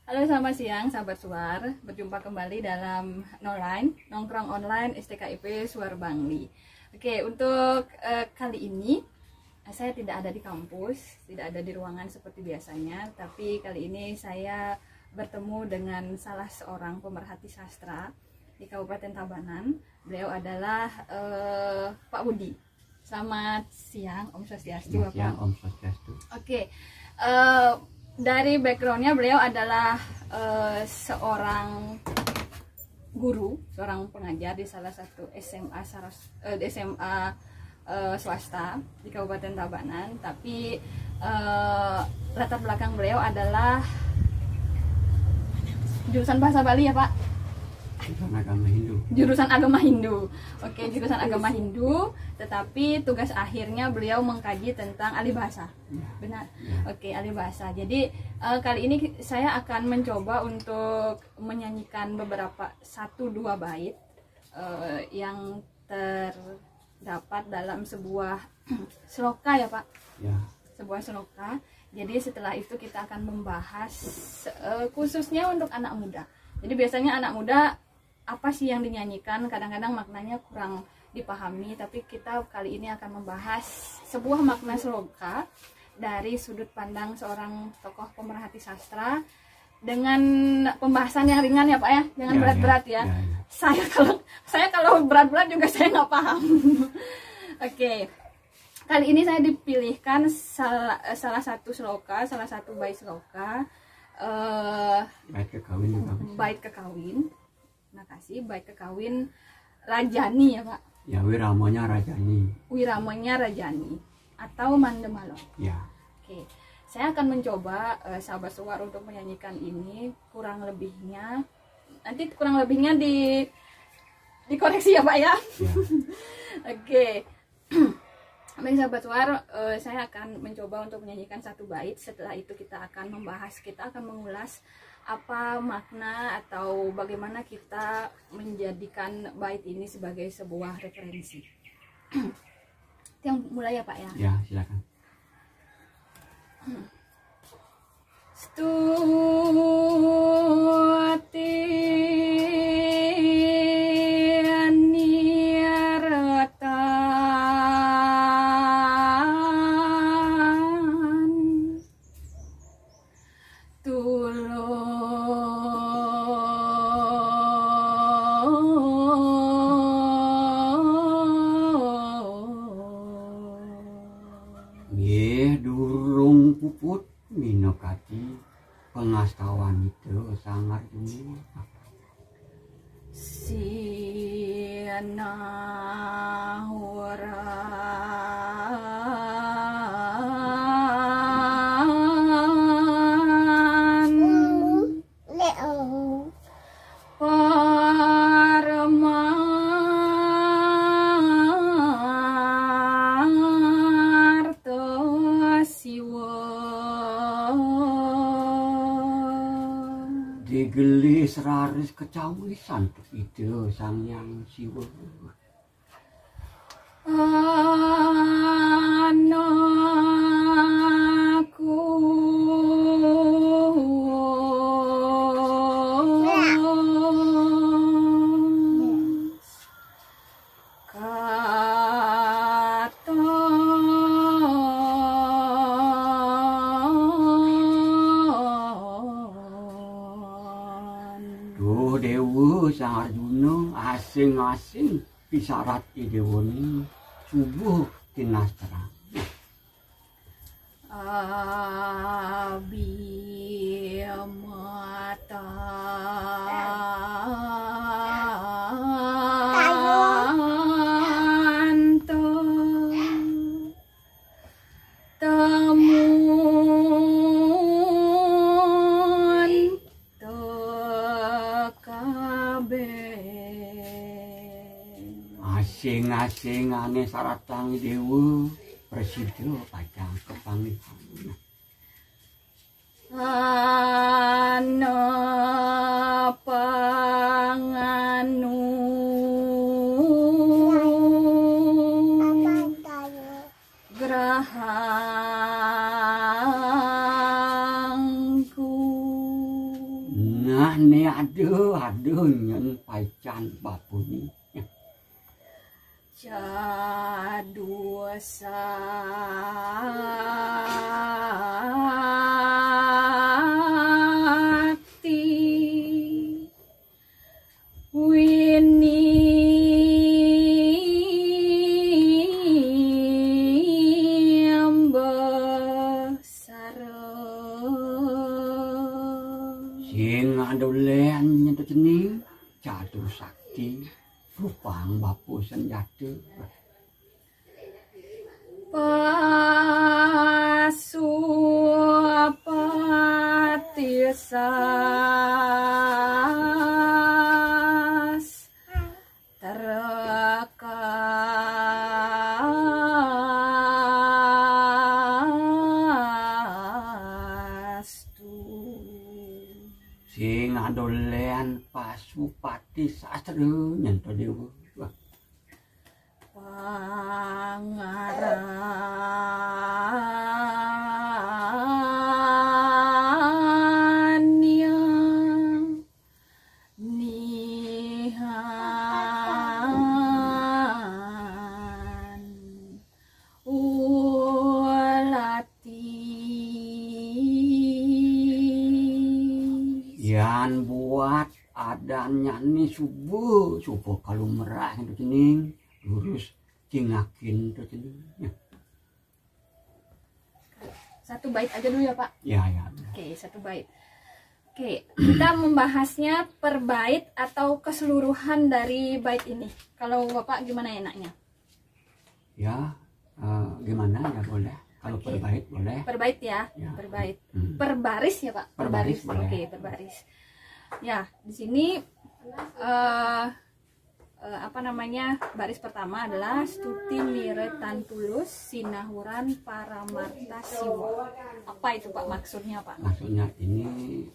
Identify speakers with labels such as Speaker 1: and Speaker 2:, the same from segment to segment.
Speaker 1: Halo, selamat siang sahabat Suar. Berjumpa kembali dalam Nongkrong Online STKIP Suar Bangli. Oke, untuk kali ini saya tidak ada di kampus, tidak ada di ruangan seperti biasanya, tapi kali ini saya bertemu dengan salah seorang pemerhati sastra di Kabupaten Tabanan. Beliau adalah Pak Budi. Selamat siang, Om Swastiastu.
Speaker 2: Selamat siang, Om Swastiastu.
Speaker 1: Oke, dari backgroundnya beliau adalah seorang guru, seorang pengajar di salah satu SMA swasta di Kabupaten Tabanan. Tapi latar belakang beliau adalah jurusan bahasa Bali ya Pak?
Speaker 2: Jurusan agama Hindu.
Speaker 1: Jurusan agama Hindu. Oke, jurusan agama Hindu, tetapi tugas akhirnya beliau mengkaji tentang alih bahasa. Benar?
Speaker 2: Ya.
Speaker 1: Oke, alih bahasa. Jadi kali ini saya akan mencoba untuk menyanyikan beberapa 1-2 bait yang terdapat dalam sebuah sloka ya Pak?
Speaker 2: Ya.
Speaker 1: Sebuah sloka. Jadi setelah itu kita akan membahas khususnya untuk anak muda. Jadi biasanya anak muda apa sih yang dinyanyikan, kadang-kadang maknanya kurang dipahami, tapi kita kali ini akan membahas sebuah makna sloka dari sudut pandang seorang tokoh pemerhati sastra dengan pembahasan yang ringan ya Pak ya, jangan berat-berat ya. Saya kalau berat-berat juga saya nggak paham. Oke. Kali ini saya dipilihkan salah satu sloka, salah satu bait sloka,
Speaker 2: Bait kekawin juga.
Speaker 1: bait kekawin. Makasih, bait kekawin Rajani ya Pak.
Speaker 2: Ya, wiramanya Rajani.
Speaker 1: Wiramanya Rajani atau Mandemalo.
Speaker 2: Ya.
Speaker 1: Oke, saya akan mencoba sahabat Suar untuk menyanyikan ini. Kurang lebihnya dikoreksi ya Pak ya.
Speaker 2: Ya.
Speaker 1: Oke. Baik sahabat Suar, saya akan mencoba untuk menyanyikan satu bait. Setelah itu kita akan mengulas apa makna atau bagaimana kita menjadikan bait ini sebagai sebuah referensi. Yang mulai ya Pak ya.
Speaker 2: Ya, silakan. Nggih, durung puput minokati pengastawan itu sangat ini.
Speaker 1: Siana
Speaker 2: Digelis raris kecawisan itu sang yang siwa.
Speaker 1: Anakku
Speaker 2: Duh dewa sang Arjuna asing-asing pisarat idewoni subuh tinas terang.
Speaker 1: Abi mata
Speaker 2: Asing-asing ane saratang dewa presidio pajang kepangihan.
Speaker 1: Ana panganu grahangku
Speaker 2: aduh nyen paican bapuni.
Speaker 1: Jadu sakti wini
Speaker 2: sing adolean nyentuh cening jadu sakti rupang bapu senjata
Speaker 1: pasupati sas terakastu
Speaker 2: sing adolean pasupati sastra nyentuh dewa
Speaker 1: pangaranya nihan ulati
Speaker 2: yan buat adanya nih subuh kalau merah itu cening lurus cingakin itu cening ya.
Speaker 1: Satu bait aja dulu ya Pak.
Speaker 2: Ya.
Speaker 1: Oke, satu bait. Oke, kita membahasnya per bait atau keseluruhan dari bait ini. Kalau Bapak gimana enaknya?
Speaker 2: Ya, gimana ya boleh. Kalau
Speaker 1: Oke.
Speaker 2: per bait boleh.
Speaker 1: Per bait ya,
Speaker 2: Ya.
Speaker 1: per bait.
Speaker 2: Hmm.
Speaker 1: Per baris ya Pak?
Speaker 2: Per baris boleh.
Speaker 1: Oke, per baris. Ya, di sini apa namanya, baris pertama adalah stuti miretan tulus sinahuran paramarta siwa. Apa itu Pak maksudnya Pak?
Speaker 2: Maksudnya ini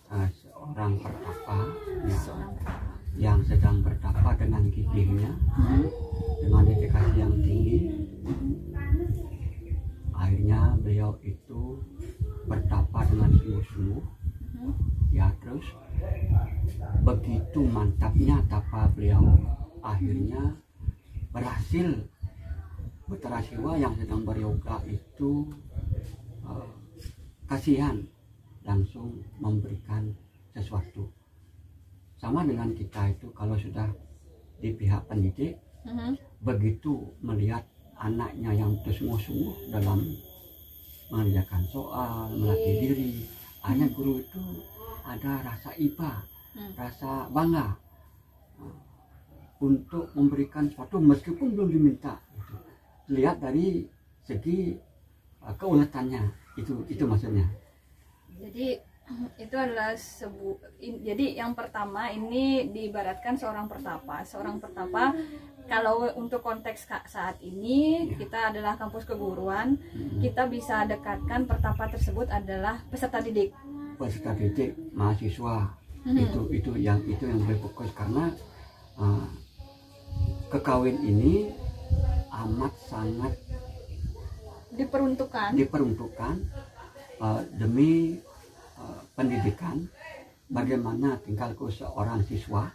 Speaker 2: seorang pertapa ya,
Speaker 1: Seorang pertama.
Speaker 2: yang sedang bertapa dengan gigihnya, dengan dedikasi yang tinggi. Akhirnya beliau itu bertapa dengan sungguh-sungguh. Ya, terus begitu mantapnya tapa beliau, akhirnya berhasil Betara Siwa yang sedang beryoga itu kasihan, langsung memberikan sesuatu. Sama dengan kita itu kalau sudah di pihak pendidik, begitu melihat anaknya yang sungguh-sungguh dalam mengerjakan soal, melatih diri, hanya guru itu ada rasa iba, rasa bangga untuk memberikan sesuatu meskipun belum diminta. Lihat dari segi keuletannya, itu maksudnya.
Speaker 1: Jadi itu adalah jadi yang pertama ini diibaratkan seorang pertapa. Seorang pertapa kalau untuk konteks saat ini kita adalah kampus keguruan, kita bisa dekatkan pertapa tersebut adalah peserta didik.
Speaker 2: Peserta didik mahasiswa itu yang berfokus karena kekawin ini amat sangat
Speaker 1: diperuntukkan
Speaker 2: demi pendidikan, bagaimana tingkahku seorang siswa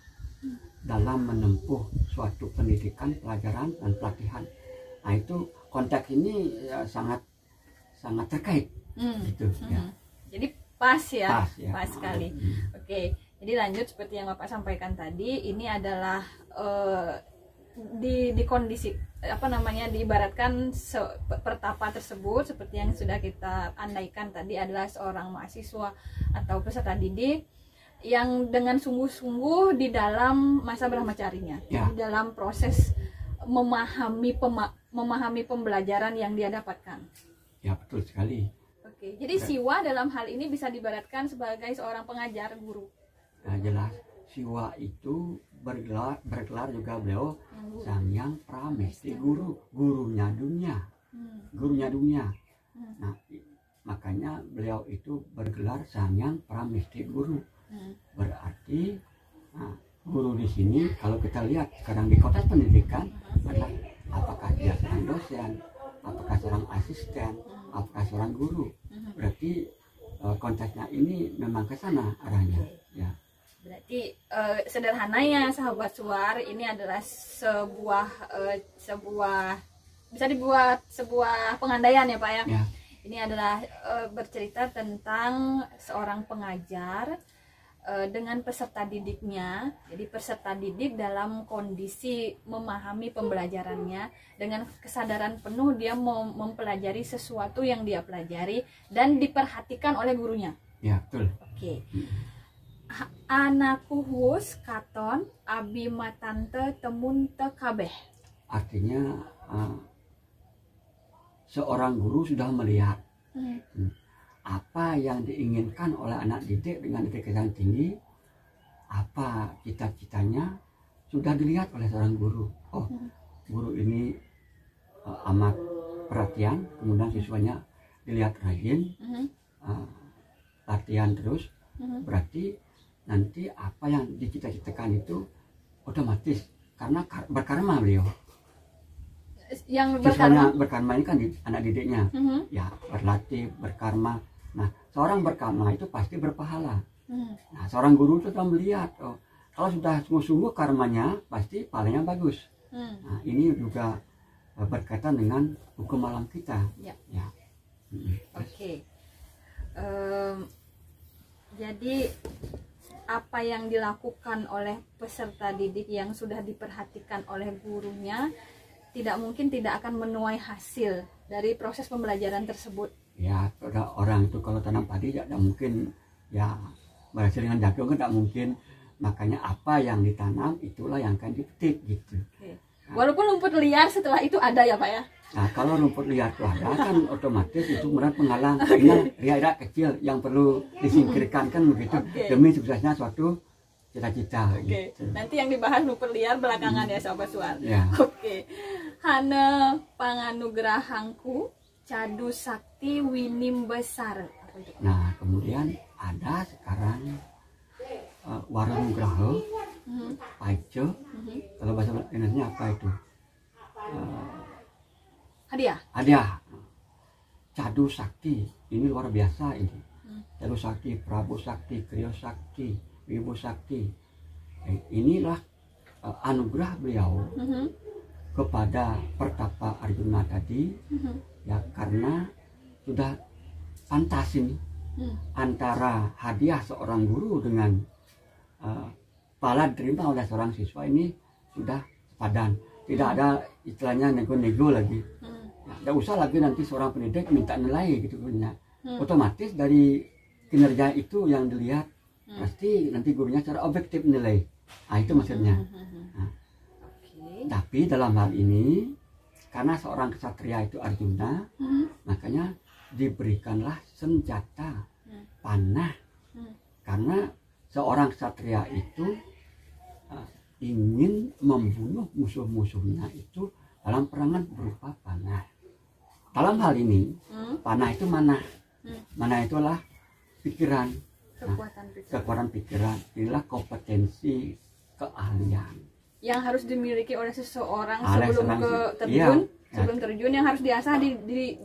Speaker 2: dalam menempuh suatu pendidikan, pelajaran dan pelatihan. Nah, itu konteks ini sangat terkait gitu ya.
Speaker 1: Jadi pas ya.
Speaker 2: Pas
Speaker 1: Sekali. Oke, jadi lanjut seperti yang Bapak sampaikan tadi, ini adalah di kondisi apa namanya, diibaratkan pertapa tersebut seperti yang sudah kita andaikan tadi adalah seorang mahasiswa atau peserta didik yang dengan sungguh-sungguh di dalam masa brahmacarinya, di dalam proses memahami pembelajaran yang dia dapatkan. Ya,
Speaker 2: betul sekali.
Speaker 1: Oke, jadi siwa dalam hal ini bisa diibaratkan sebagai seorang pengajar, guru.
Speaker 2: Nah, jelas siwa itu bergelar juga beliau sang yang pramesti gurunya dunia. Nah, makanya beliau itu bergelar sang yang pramesti guru. Berarti guru di sini kalau kita lihat sekarang di konteks pendidikan adalah apakah dia seorang dosen, apakah seorang asisten, apakah seorang guru. Berarti konteksnya ini memang ke sana arahnya ya.
Speaker 1: Jadi sederhananya sahabat Suar, ini adalah sebuah bisa dibuat sebuah pengandaian ya Pak ya.
Speaker 2: Ya.
Speaker 1: Ini adalah bercerita tentang seorang pengajar dengan peserta didiknya. Jadi peserta didik dalam kondisi memahami pembelajarannya dengan kesadaran penuh, dia mau mempelajari sesuatu yang dia pelajari dan diperhatikan oleh gurunya.
Speaker 2: Ya, betul.
Speaker 1: Oke. Anakku hus katon abi matante temun te kabeh.
Speaker 2: Artinya seorang guru sudah melihat apa yang diinginkan oleh anak didik dengan kecerdasan tinggi, apa cita-citanya sudah dilihat oleh seorang guru. Oh, guru ini amat perhatian, kemudian siswanya dilihat rajin, latihan terus, berarti nanti apa yang dicita-citakan itu otomatis karena berkarma beliau.
Speaker 1: Yang
Speaker 2: Siswanya
Speaker 1: berkarma,
Speaker 2: berkarma ini kan anak didiknya, ya berlatih, berkarma. Nah, seorang berkarma itu pasti berpahala. Nah, seorang guru itu sudah melihat, oh, kalau sudah sungguh-sungguh karmanya, pasti pahalanya bagus. Nah, ini juga berkaitan dengan hukum alam kita.
Speaker 1: Ya.
Speaker 2: Ya.
Speaker 1: Oke. Jadi apa yang dilakukan oleh peserta didik yang sudah diperhatikan oleh gurunya tidak mungkin tidak akan menuai hasil dari proses pembelajaran tersebut.
Speaker 2: Ya, orang itu kalau tanam padi tidak mungkin ya berhasil dengan jagung, tidak mungkin. Makanya apa yang ditanam itulah yang akan dipetik gitu.
Speaker 1: Oke. Walaupun rumput liar setelah itu ada ya Pak ya.
Speaker 2: Nah, kalau rumput liar itu ada kan otomatis itu merupakan penghalang. Karena ria-ria kecil yang perlu disingkirkan kan begitu, demi suksesnya suatu cita-cita.
Speaker 1: Oke.
Speaker 2: Gitu.
Speaker 1: Nanti yang dibahas rumput liar belakangan ya sahabat Suar.
Speaker 2: Ya.
Speaker 1: Oke. Hana panganugrahangku cadu sakti winim besar. Apa itu?
Speaker 2: Nah, kemudian ada sekarang Waranugraha, Paice. Kalau bahasa Indonesia apa itu?
Speaker 1: Hadiah.
Speaker 2: Hadiah. Cadu sakti, ini luar biasa ini. Cadu sakti, Prabu sakti, Kriya sakti, Wibu sakti. Inilah anugerah beliau kepada Pertapa Arjuna tadi, ya karena sudah pantas ini antara hadiah seorang guru dengan pahala diterima oleh seorang siswa ini sudah sepadan. Tidak ada istilahnya nego-nego lagi. Tidak usah lagi nanti seorang pendidik minta nilai gitu punya. Otomatis dari kinerja itu yang dilihat pasti nanti gurunya secara objektif nilai. Nah, itu maksudnya. Nah, tapi dalam hal ini karena seorang kesatria itu Arjuna, makanya diberikanlah senjata panah. Karena seorang kesatria itu ingin membunuh musuh-musuhnya itu dalam perangan berupa panah. Dalam hal ini panah itu mana? Mana itulah pikiran. Kekuatan pikiran. Inilah kompetensi keahlian
Speaker 1: Yang harus dimiliki oleh seseorang
Speaker 2: oleh
Speaker 1: sebelum
Speaker 2: seorang
Speaker 1: terjun,
Speaker 2: iya,
Speaker 1: sebelum terjun yang harus diasah
Speaker 2: di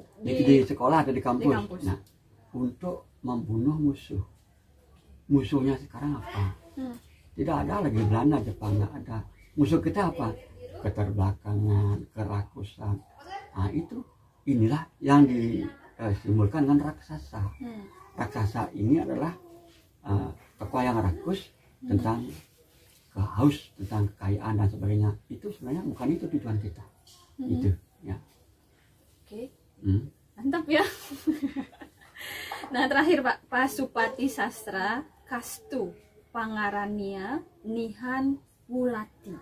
Speaker 2: sekolah atau di kampus. Nah, untuk membunuh musuh. Musuhnya sekarang apa? Tidak ada lagi Belanda, Jepang, nggak ada. Musuh kita apa? Keterbelakangan, kerakusan. Nah, inilah yang disimbolkan dengan raksasa. Raksasa ini adalah tokoh yang rakus tentang haus, tentang kekayaan dan sebagainya. Itu sebenarnya bukan itu tujuan kita. Itu ya.
Speaker 1: Oke. Mantap ya. Nah, terakhir Pak, Pasupati Sastra Kastu Pangarania Nihan Wulati.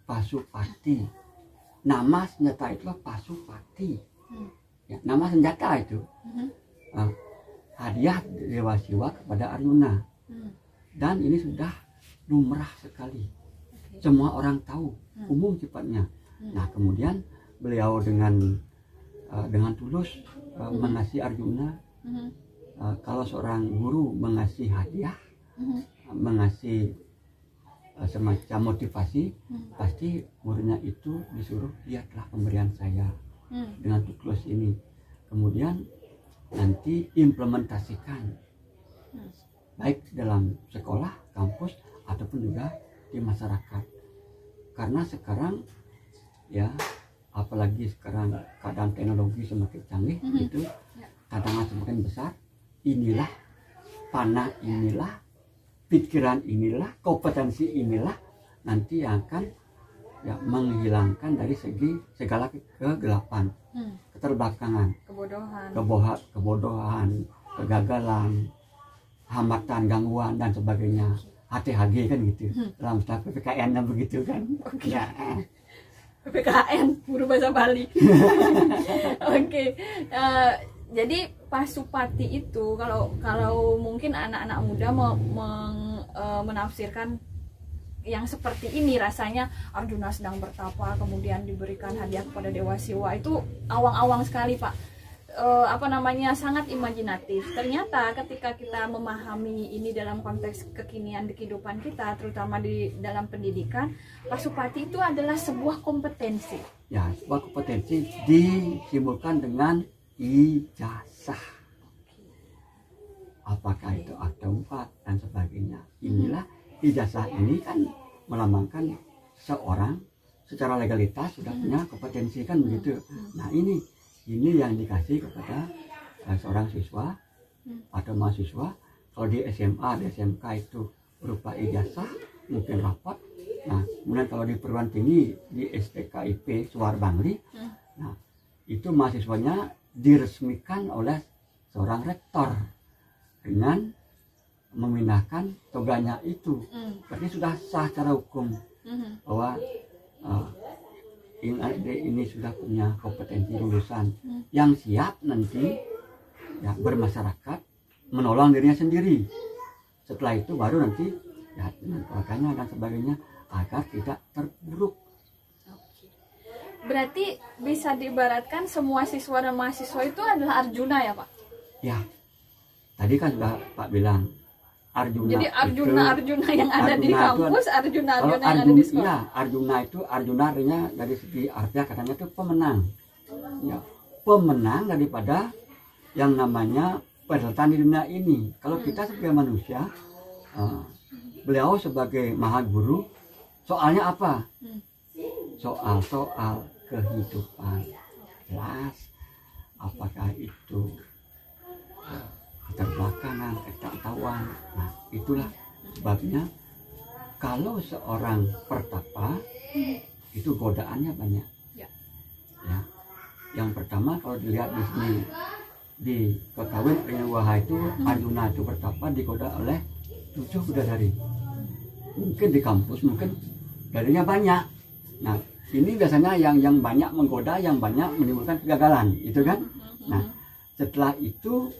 Speaker 2: Pasupati, nama senjata itulah Pasupati. Ya, nama senjata itu hadiah Dewa Siwa kepada Arjuna. Dan ini sudah lumrah sekali. Semua orang tahu, umum sifatnya. Nah, kemudian beliau dengan tulus mengasihi Arjuna. Kalau seorang guru mengasih hadiah, mengasih semacam motivasi, pasti muridnya itu disuruh lihatlah pemberian saya dengan tulus ini. Kemudian nanti implementasikan. baik dalam sekolah, kampus, ataupun juga di masyarakat. Karena sekarang ya, apalagi sekarang keadaan teknologi semakin canggih, itu tantangan semakin besar. Inilah panah, inilah pikiran, inilah kompetensi, inilah nanti yang akan ya menghilangkan dari segi segala kegelapan, keterbelakangan, kebodohan, kegagalan, hambatan, gangguan dan sebagainya. HTHG kan gitu, dalam istilah PPKN dan begitu kan. Ya.
Speaker 1: PPKN, guru bahasa Bali. Oke. Jadi pasupati itu kalau mungkin anak-anak muda menafsirkan yang seperti ini, rasanya Arjuna sedang bertapa kemudian diberikan hadiah kepada Dewa Siwa, itu awang-awang sekali Pak. Sangat imajinatif. Ternyata ketika kita memahami ini dalam konteks kekinian di kehidupan kita, terutama di dalam pendidikan, pasupati itu adalah sebuah kompetensi.
Speaker 2: Ya, sebuah kompetensi disimpulkan dengan ijazah. Apakah itu akte 4 dan sebagainya. Inilah ijazah ini kan melambangkan seorang secara legalitas sudah punya kompetensi kan begitu. Nah ini yang dikasih kepada seorang siswa atau mahasiswa. Kalau di SMA, di SMK itu berupa ijazah, mungkin rapot. Nah kemudian kalau di perguruan tinggi, di STKIP Suar Bangli, nah itu mahasiswanya diresmikan oleh seorang rektor dengan memindahkan toganya itu. Berarti sudah sah secara hukum bahwa ini sudah punya kompetensi lulusan yang siap nanti ya bermasyarakat, menolong dirinya sendiri. Setelah itu baru nanti ya dengan keluarganya dan sebagainya agar tidak terpuruk.
Speaker 1: Berarti bisa diibaratkan semua siswa dan mahasiswa itu adalah Arjuna ya Pak?
Speaker 2: Ya, tadi kan sudah Pak bilang Arjuna.
Speaker 1: Jadi Arjuna yang ada di kampus, Arjuna yang ada di sekolah.
Speaker 2: Iya, Arjuna artinya dari segi artinya katanya itu pemenang. Ya, pemenang daripada yang namanya perhelatan di dunia ini. Kalau kita sebagai manusia, beliau sebagai maha guru, soalnya apa? Soal kehidupan. Jelas, apakah itu keterbelakangan, ketidaktahuan. Nah itulah sebabnya kalau seorang pertapa itu godaannya banyak. Ya. Yang pertama kalau dilihat di sini di Kota Wahai itu Arjuna itu bertapa digoda oleh 7 bidadari. Mungkin di kampus mungkin darinya banyak. Nah ini biasanya yang banyak menggoda, yang banyak menimbulkan kegagalan, itu kan. Nah setelah itu